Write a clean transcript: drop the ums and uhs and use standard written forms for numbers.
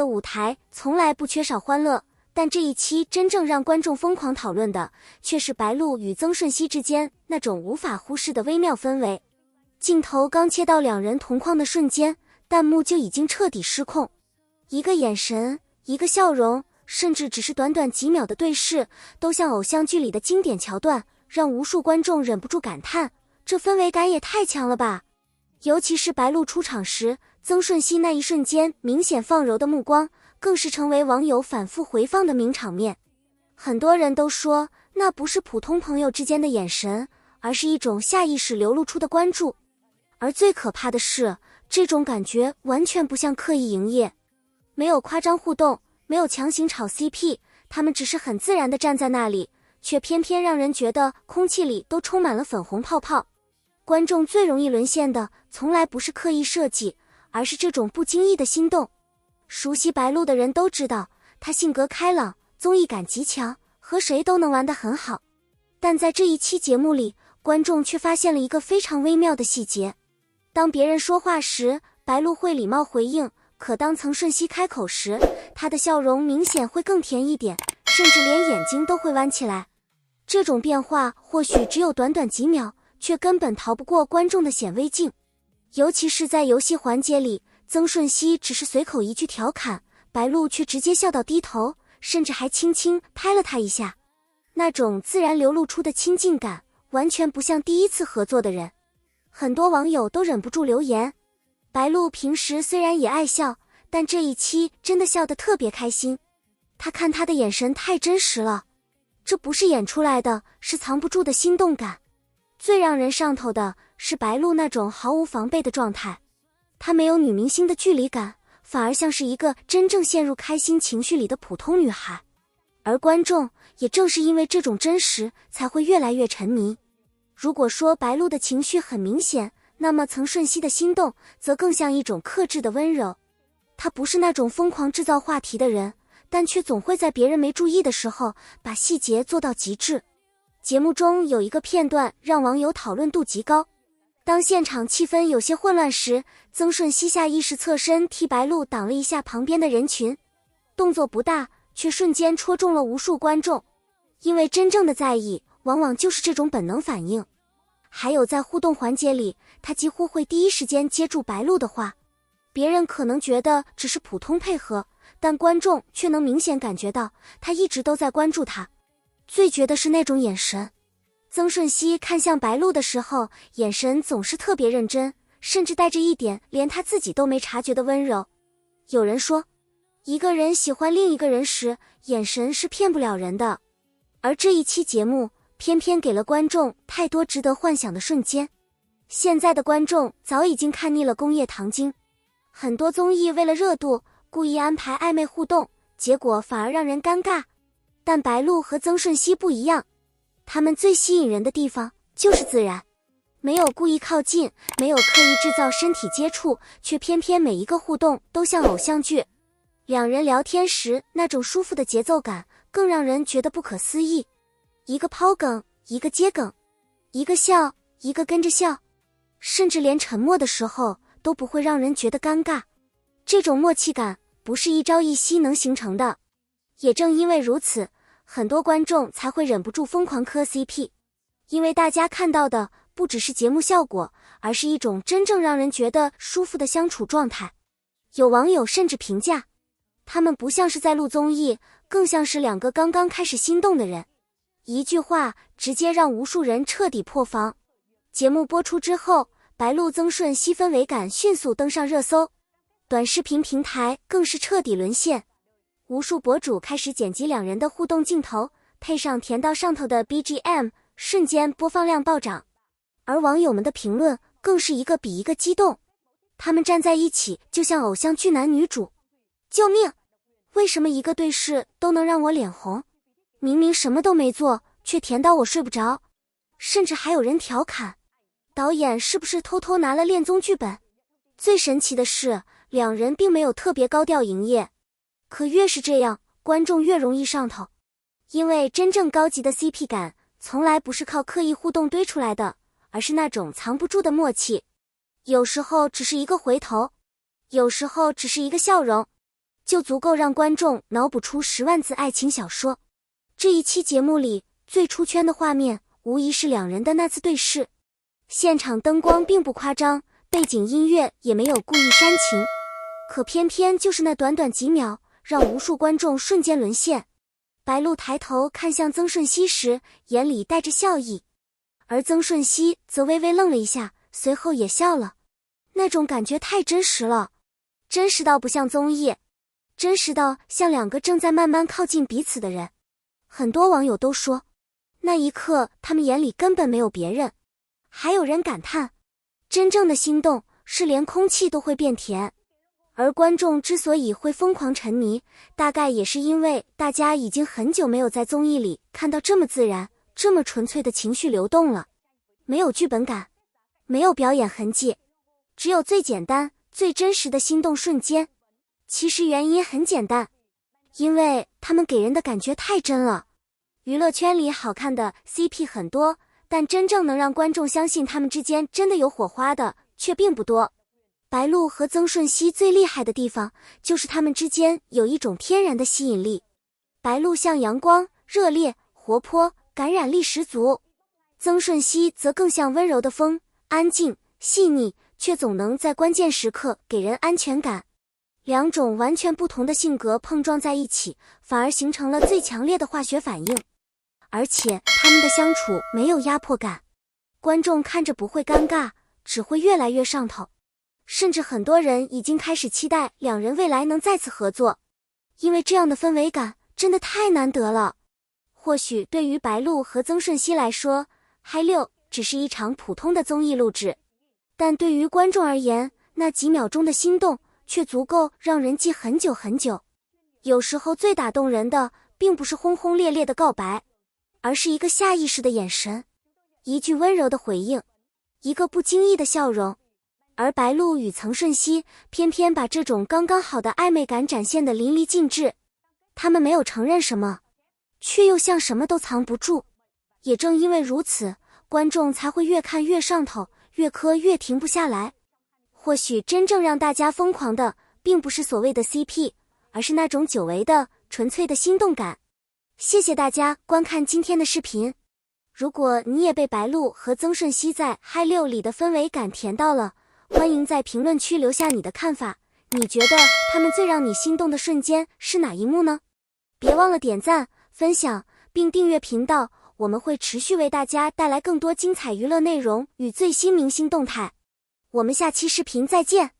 的舞台从来不缺少欢乐，但这一期真正让观众疯狂讨论的，却是白鹿与曾舜晞之间那种无法忽视的微妙氛围。镜头刚切到两人同框的瞬间，弹幕就已经彻底失控。一个眼神，一个笑容，甚至只是短短几秒的对视，都像偶像剧里的经典桥段，让无数观众忍不住感叹，这氛围感也太强了吧。尤其是白鹿出场时，曾舜晞那一瞬间明显放柔的目光，更是成为网友反复回放的名场面。很多人都说，那不是普通朋友之间的眼神，而是一种下意识流露出的关注。而最可怕的是，这种感觉完全不像刻意营业，没有夸张互动，没有强行炒 CP， 他们只是很自然地站在那里，却偏偏让人觉得空气里都充满了粉红泡泡。观众最容易沦陷的，从来不是刻意设计，而是这种不经意的心动。熟悉白鹿的人都知道，她性格开朗，综艺感极强，和谁都能玩得很好。但在这一期节目里，观众却发现了一个非常微妙的细节。当别人说话时，白鹿会礼貌回应，可当曾舜晞开口时，她的笑容明显会更甜一点，甚至连眼睛都会弯起来。这种变化或许只有短短几秒，却根本逃不过观众的显微镜。尤其是在游戏环节里，曾舜晞只是随口一句调侃，白鹿却直接笑到低头，甚至还轻轻拍了他一下。那种自然流露出的亲近感，完全不像第一次合作的人。很多网友都忍不住留言，白鹿平时虽然也爱笑，但这一期真的笑得特别开心。他看他的眼神太真实了，这不是演出来的，是藏不住的心动感。最让人上头的是白鹿那种毫无防备的状态，她没有女明星的距离感，反而像是一个真正陷入开心情绪里的普通女孩。而观众也正是因为这种真实，才会越来越沉迷。如果说白鹿的情绪很明显，那么曾舜晞的心动则更像一种克制的温柔。他不是那种疯狂制造话题的人，但却总会在别人没注意的时候，把细节做到极致。节目中有一个片段让网友讨论度极高，当现场气氛有些混乱时，曾舜晞下意识侧身替白鹿挡了一下旁边的人群，动作不大，却瞬间戳中了无数观众。因为真正的在意，往往就是这种本能反应。还有在互动环节里，他几乎会第一时间接住白鹿的话，别人可能觉得只是普通配合，但观众却能明显感觉到他一直都在关注他。最绝的是那种眼神，曾舜晞看向白鹿的时候，眼神总是特别认真，甚至带着一点连他自己都没察觉的温柔。有人说，一个人喜欢另一个人时，眼神是骗不了人的。而这一期节目偏偏给了观众太多值得幻想的瞬间。现在的观众早已经看腻了工业糖精，很多综艺为了热度故意安排暧昧互动，结果反而让人尴尬。但白鹿和曾舜晞不一样，他们最吸引人的地方就是自然，没有故意靠近，没有刻意制造身体接触，却偏偏每一个互动都像偶像剧。两人聊天时那种舒服的节奏感，更让人觉得不可思议。一个抛梗，一个接梗，一个笑，一个跟着笑，甚至连沉默的时候都不会让人觉得尴尬。这种默契感不是一朝一夕能形成的。也正因为如此，很多观众才会忍不住疯狂磕 CP， 因为大家看到的不只是节目效果，而是一种真正让人觉得舒服的相处状态。有网友甚至评价，他们不像是在录综艺，更像是两个刚刚开始心动的人。一句话直接让无数人彻底破防。节目播出之后，白鹿曾舜晞氛围感迅速登上热搜，短视频平台更是彻底沦陷。无数博主开始剪辑两人的互动镜头，配上甜到上头的 BGM， 瞬间播放量暴涨。而网友们的评论更是一个比一个激动，他们站在一起就像偶像剧男女主。救命！为什么一个对视都能让我脸红？明明什么都没做，却甜到我睡不着。甚至还有人调侃，导演是不是偷偷拿了恋综剧本？最神奇的是，两人并没有特别高调营业。可越是这样，观众越容易上头。因为真正高级的 CP 感，从来不是靠刻意互动堆出来的，而是那种藏不住的默契。有时候只是一个回头，有时候只是一个笑容，就足够让观众脑补出10万字爱情小说。这一期节目里最出圈的画面无疑是两人的那次对视，现场灯光并不夸张，背景音乐也没有故意煽情，可偏偏就是那短短几秒，让无数观众瞬间沦陷。白鹿抬头看向曾舜晞时，眼里带着笑意，而曾舜晞则微微愣了一下，随后也笑了。那种感觉太真实了，真实到不像综艺，真实到像两个正在慢慢靠近彼此的人。很多网友都说，那一刻他们眼里根本没有别人。还有人感叹，真正的心动是连空气都会变甜。而观众之所以会疯狂沉迷，大概也是因为大家已经很久没有在综艺里看到这么自然、这么纯粹的情绪流动了。没有剧本感，没有表演痕迹，只有最简单、最真实的心动瞬间。其实原因很简单，因为他们给人的感觉太真了。娱乐圈里好看的 CP 很多，但真正能让观众相信他们之间真的有火花的却并不多。白鹿和曾舜晞最厉害的地方，就是他们之间有一种天然的吸引力。白鹿像阳光，热烈、活泼，感染力十足；曾舜晞则更像温柔的风，安静、细腻，却总能在关键时刻给人安全感。两种完全不同的性格碰撞在一起，反而形成了最强烈的化学反应。而且他们的相处没有压迫感，观众看着不会尴尬，只会越来越上头。甚至很多人已经开始期待两人未来能再次合作，因为这样的氛围感真的太难得了。或许对于白鹿和曾舜晞来说，嗨6只是一场普通的综艺录制，但对于观众而言，那几秒钟的心动却足够让人记很久很久。有时候最打动人的并不是轰轰烈烈的告白，而是一个下意识的眼神，一句温柔的回应，一个不经意的笑容。而白鹿与曾舜晞偏偏把这种刚刚好的暧昧感展现得淋漓尽致。他们没有承认什么，却又像什么都藏不住。也正因为如此，观众才会越看越上头，越磕越停不下来。或许真正让大家疯狂的，并不是所谓的 CP， 而是那种久违的、纯粹的心动感。谢谢大家观看今天的视频。如果你也被白鹿和曾舜晞在嗨6里的氛围感甜到了，欢迎在评论区留下你的看法。你觉得他们最让你心动的瞬间是哪一幕呢？别忘了点赞、分享并订阅频道，我们会持续为大家带来更多精彩娱乐内容与最新明星动态。我们下期视频再见。